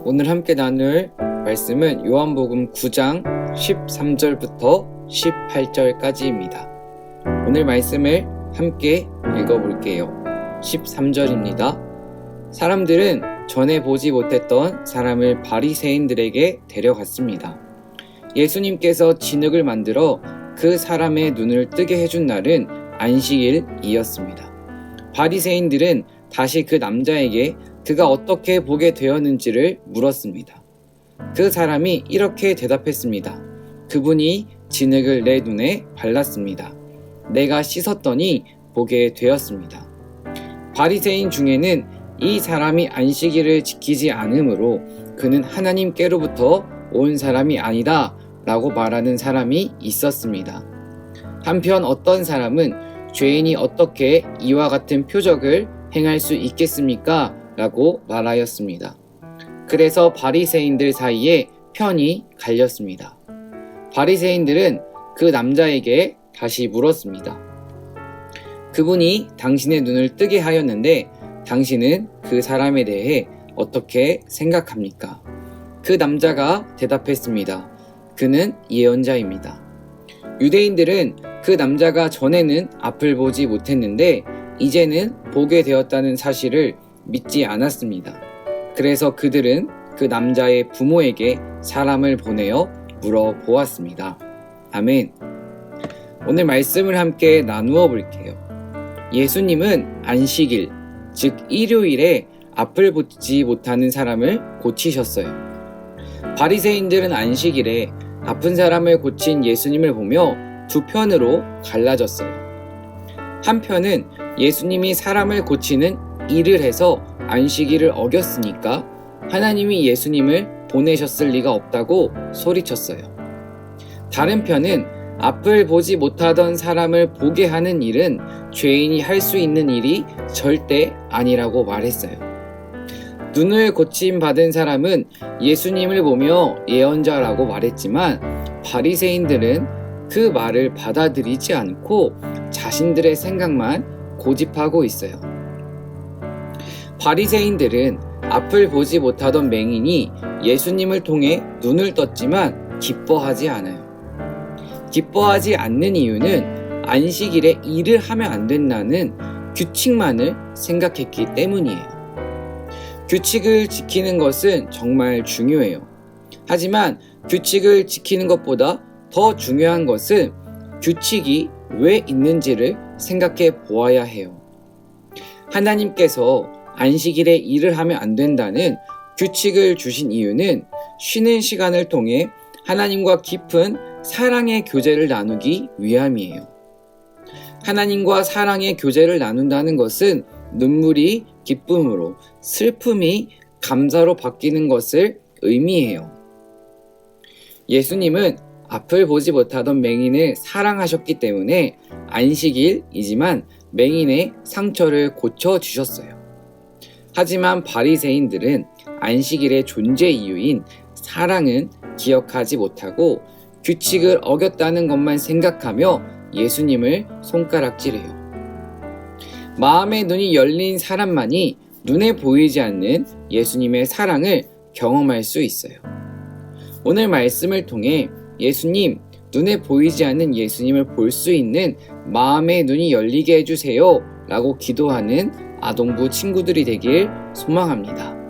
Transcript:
오늘 함께 나눌 말씀은 요한복음 9장 13절부터 18절까지입니다. 오늘 말씀을 함께 읽어볼게요. 13절입니다. 사람들은 전에 보지 못했던 사람을 바리새인들에게 데려갔습니다. 예수님께서 진흙을 만들어 그 사람의 눈을 뜨게 해준 날은 안식일이었습니다. 바리새인들은 다시 그 남자에게 그가 어떻게 보게 되었는지를 물었습니다. 그 사람이 이렇게 대답했습니다. 그분이 진흙을 내 눈에 발랐습니다. 내가 씻었더니 보게 되었습니다. 바리새인 중에는 이 사람이 안식일을 지키지 않으므로 그는 하나님께로부터 온 사람이 아니다 라고 말하는 사람이 있었습니다. 한편 어떤 사람은 죄인이 어떻게 이와 같은 표적을 행할 수 있겠습니까? 라고 말하였습니다. 그래서 바리새인들 사이에 편이 갈렸습니다. 바리새인들은 그 남자에게 다시 물었습니다. 그분이 당신의 눈을 뜨게 하였는데 당신은 그 사람에 대해 어떻게 생각합니까? 그 남자가 대답했습니다. 그는 예언자입니다. 유대인들은 그 남자가 전에는 앞을 보지 못했는데 이제는 보게 되었다는 사실을 믿지 않았습니다. 그래서 그들은 그 남자의 부모에게 사람을 보내어 물어보았습니다. 아멘. 오늘 말씀을 함께 나누어 볼게요. 예수님은 안식일, 즉 일요일에 앞을 보지 못하는 사람을 고치셨어요. 바리새인들은 안식일에 아픈 사람을 고친 예수님을 보며 두 편으로 갈라졌어요. 한편은 예수님이 사람을 고치는 일을 해서 안식일을 어겼으니까 하나님이 예수님을 보내셨을 리가 없다고 소리쳤어요. 다른 편은 앞을 보지 못하던 사람을 보게 하는 일은 죄인이 할 수 있는 일이 절대 아니라고 말했어요. 눈을 고침받은 사람은 예수님을 보며 예언자라고 말했지만 바리새인들은 그 말을 받아들이지 않고 자신들의 생각만 고집하고 있어요. 바리새인들은 앞을 보지 못하던 맹인이 예수님을 통해 눈을 떴지만 기뻐하지 않아요. 기뻐하지 않는 이유는 안식일에 일을 하면 안 된다는 규칙만을 생각했기 때문이에요. 규칙을 지키는 것은 정말 중요해요. 하지만 규칙을 지키는 것보다 더 중요한 것은 규칙이 왜 있는지를 생각해 보아야 해요. 하나님께서 안식일에 일을 하면 안 된다는 규칙을 주신 이유는 쉬는 시간을 통해 하나님과 깊은 사랑의 교제를 나누기 위함이에요. 하나님과 사랑의 교제를 나눈다는 것은 눈물이 기쁨으로, 슬픔이 감사로 바뀌는 것을 의미해요. 예수님은 앞을 보지 못하던 맹인을 사랑하셨기 때문에 안식일이지만 맹인의 상처를 고쳐주셨어요. 하지만 바리새인들은 안식일의 존재 이유인 사랑은 기억하지 못하고 규칙을 어겼다는 것만 생각하며 예수님을 손가락질해요. 마음의 눈이 열린 사람만이 눈에 보이지 않는 예수님의 사랑을 경험할 수 있어요. 오늘 말씀을 통해 예수님, 눈에 보이지 않는 예수님을 볼 수 있는 마음의 눈이 열리게 해주세요 라고 기도하는 아동부 친구들이 되길 소망합니다.